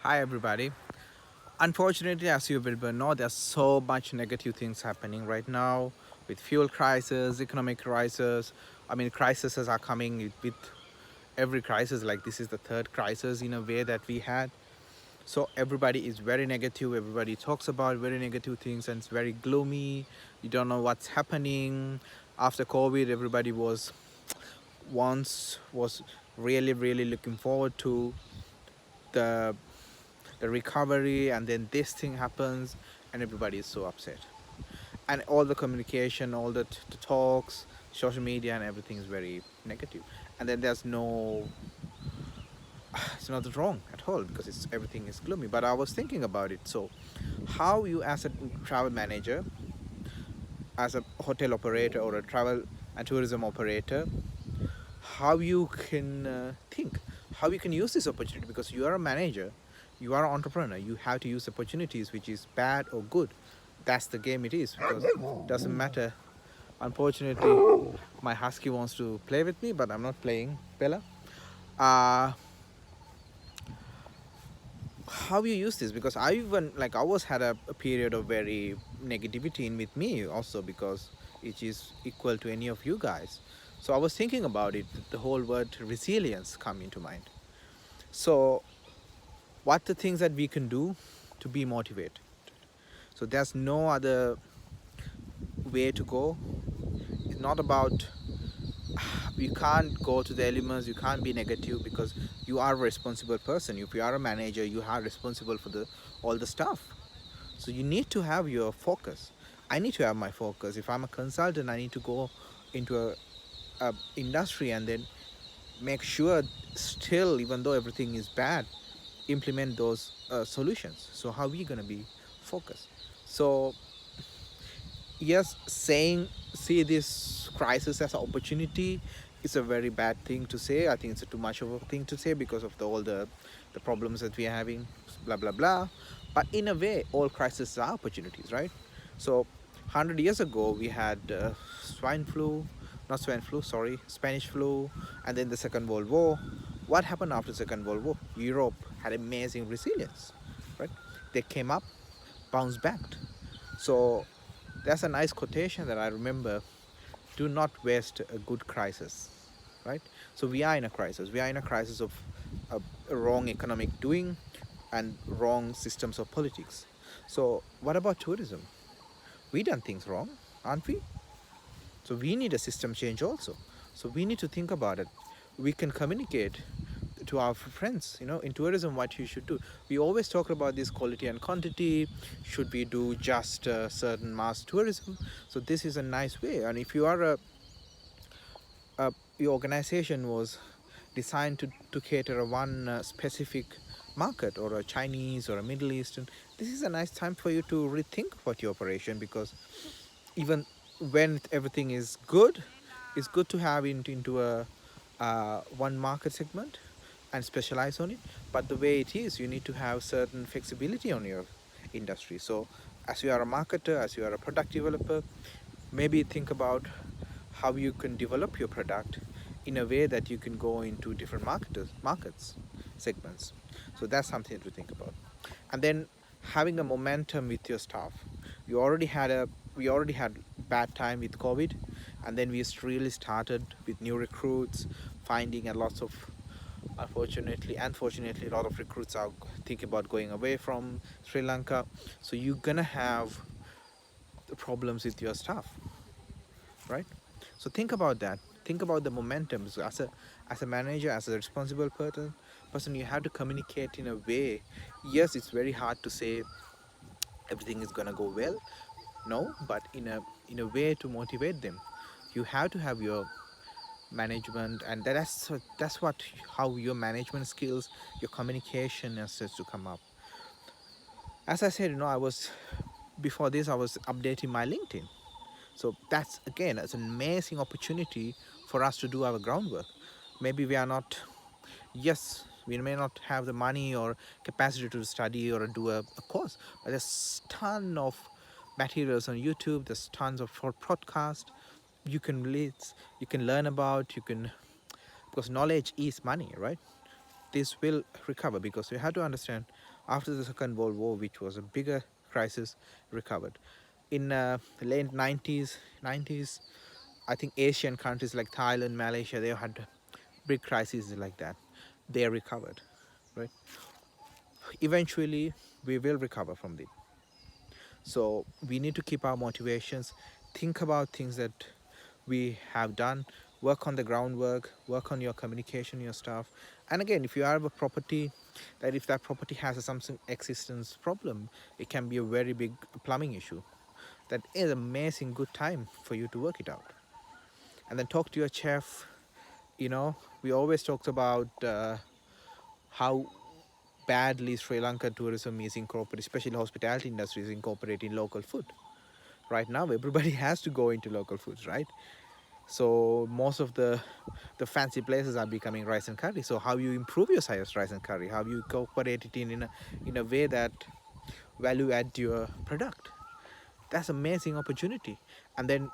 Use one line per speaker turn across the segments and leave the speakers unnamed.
Hi everybody. Unfortunately, as you will know, there's so much negative things happening right now with fuel crisis, economic crisis. I mean, crises are coming with every crisis. Like this is the third crisis in a way that we had. So everybody is very negative. Everybody talks about very negative things and it's very gloomy. You don't know what's happening. After COVID, everybody was really looking forward to the the recovery, and then this thing happens and everybody is so upset, and all the communication, all the talks, social media and everything is very negative. And then there's no, it's not wrong at all because it's everything is gloomy. But I was thinking about it. So how you as a travel manager, as a hotel operator or a travel and tourism operator, how you can think, how you can use this opportunity, because you are a manager, you are an entrepreneur, you have to use opportunities, which is bad or good. That's the game it is, because it doesn't matter. Unfortunately, my husky wants to play with me, but I'm not playing, Bella. uh, how you use this, because I even like I was had a period of very negativity in with me also, because it is equal to any of you guys. So I was thinking about it, the whole word resilience come into mind. So what the things that we can do to be motivated. So there's no other way to go. It's not about, you can't go to the elements, you can't be negative, because you are a responsible person. If you are a manager, you are responsible for the all the stuff. So you need to have your focus. I need to have my focus. If I'm a consultant, I need to go into a industry and then make sure, still, even though everything is bad, implement those solutions. So how are we going to be focused? So yes, saying see this crisis as an opportunity is a very bad thing to say. I think it's too much of a thing to say because of all the problems that we are having, blah blah blah. But in a way, all crises are opportunities, right? So 100 years ago we had swine flu, not swine flu, sorry, Spanish flu, and then the Second World War. What happened after Second World War? Europe had amazing resilience, right? They came up, bounced back. So that's a nice quotation that I remember. Do not waste a good crisis, right? So we are in a crisis. We are in a crisis of a wrong economic doing and wrong systems of politics. So what about tourism? We done things wrong, aren't we? So we need a system change also. So we need to think about it. We can communicate to our friends, in tourism, what you should do. We always talk about this quality and quantity. Should we do just certain mass tourism? So this is a nice way. And if you are your organization was designed to cater a one specific market, or a Chinese or a Middle Eastern, this is a nice time for you to rethink about your operation, because even when everything is good, it's good to have it into a one market segment and specialize on it. But the way it is, you need to have certain flexibility on your industry. So as you are a marketer, as you are a product developer, maybe think about how you can develop your product in a way that you can go into different markets segments. So that's something to think about. And then having a momentum with your staff. You already had a we already had bad time with COVID, and then we really started with new recruits, finding a lots of, unfortunately a lot of recruits are thinking about going away from Sri Lanka. So you're gonna have the problems with your staff, right? So think about that. Think about the momentum. So as a manager, as a responsible person, you have to communicate in a way. Yes, it's very hard to say everything is gonna go well. No, but in a way to motivate them. You have to have your management, and that's what how your management skills, your communication has to come up. As I said, I was before this I was updating my LinkedIn. So that's again, it's an amazing opportunity for us to do our groundwork. Maybe we are not, yes, we may not have the money or capacity to study or do a course, but there's ton of materials on YouTube, there's tons of short podcast you can learn about, you can, because knowledge is money, right? this will recover, because you have to understand, after the Second World War, which was a bigger crisis, recovered. In late 90s, I think Asian countries like Thailand, Malaysia, they had big crises like that. They recovered, right? Eventually, we will recover from it. So we need to keep our motivations, think about things that we have done, work on the groundwork, work on your communication, your stuff. And again, if you have a property, that if that property has a some existence problem, it can be a very big plumbing issue. That is amazing good time for you to work it out. And then talk to your chef. You know, we always talked about how badly Sri Lanka tourism is incorporated, especially hospitality industry is incorporating local food. Right now, everybody has to go into local foods, right? So most of the fancy places are becoming rice and curry. So how you improve your size rice and curry? How you incorporate it in a way that value add to your product? That's amazing opportunity. And then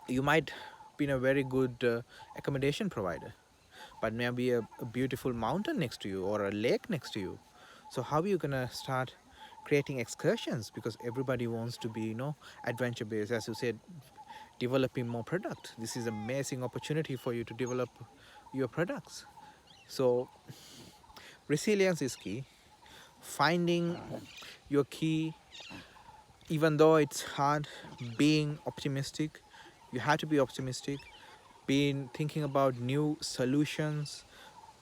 you might be a very good accommodation provider, but maybe a beautiful mountain next to you or a lake next to you. So how are you gonna start creating excursions, because everybody wants to be, adventure based, as you said, developing more product. This is amazing opportunity for you to develop your products. So resilience is key. Finding your key, even though it's hard, being optimistic. You have to be optimistic. Being thinking about new solutions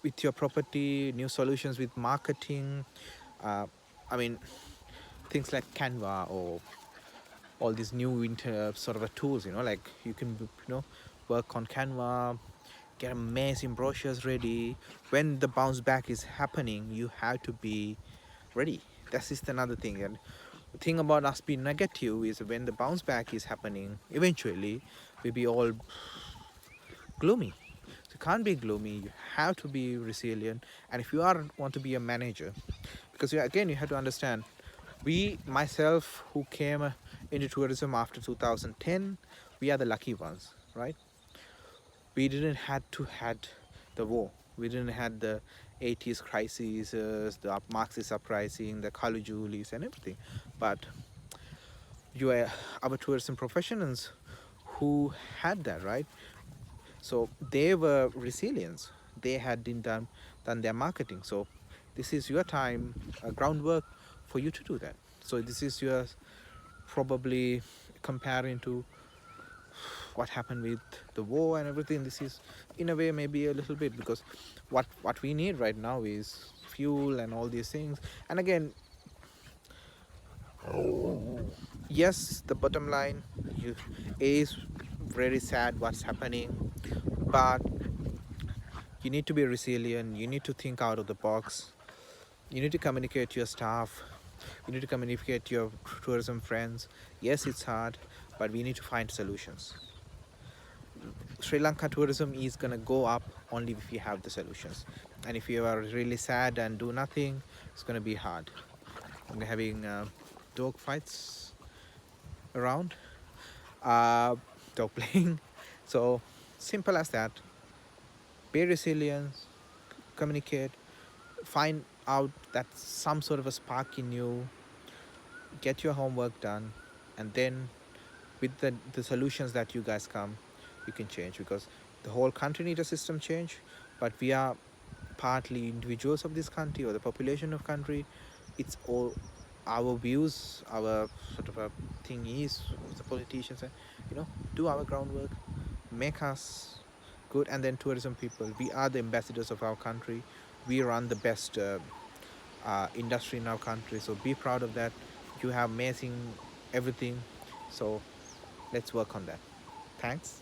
with your property, new solutions with marketing. Uh, I mean, things like Canva or all these new sort of a tools. Like you can work on Canva, get amazing brochures ready. When the bounce back is happening, you have to be ready. That's just another thing. And the thing about us being negative is when the bounce back is happening, eventually we'll be all gloomy. So you can't be gloomy. You have to be resilient. And if you are want to be a manager, because again you have to understand, we myself who came into tourism after 2010, we are the lucky ones, right? We didn't had to had the war. We didn't had the 80s crises, the Marxist uprising, the Kalu Julis and everything. But you are our tourism professionals who had that, right? So they were resilient. They had done their marketing. So this is your time, groundwork for you to do that. So this is your probably comparing to what happened with the war and everything. This is in a way maybe a little bit, because what we need right now is fuel and all these things. And again, yes, the bottom line you, is very sad what's happening, but you need to be resilient. You need to think out of the box. You need to communicate to your staff. You need to communicate to your tourism friends. Yes, it's hard, but we need to find solutions. Sri Lanka tourism is gonna go up only if you have the solutions. And if you are really sad and do nothing, it's gonna be hard. I'm having dog fights around, uh, dog playing. So simple as that. Be resilient, communicate, find out that some sort of a spark in you, get your homework done, and then with the solutions that you guys come, you can change, because the whole country needs a system change, but we are partly individuals of this country or the population of country. It's all our views, our sort of a thing is the politicians, do our groundwork, make us good. And then tourism people, we are the ambassadors of our country. We run the best industry in our country, so be proud of that. You have amazing everything, so let's work on that. Thanks.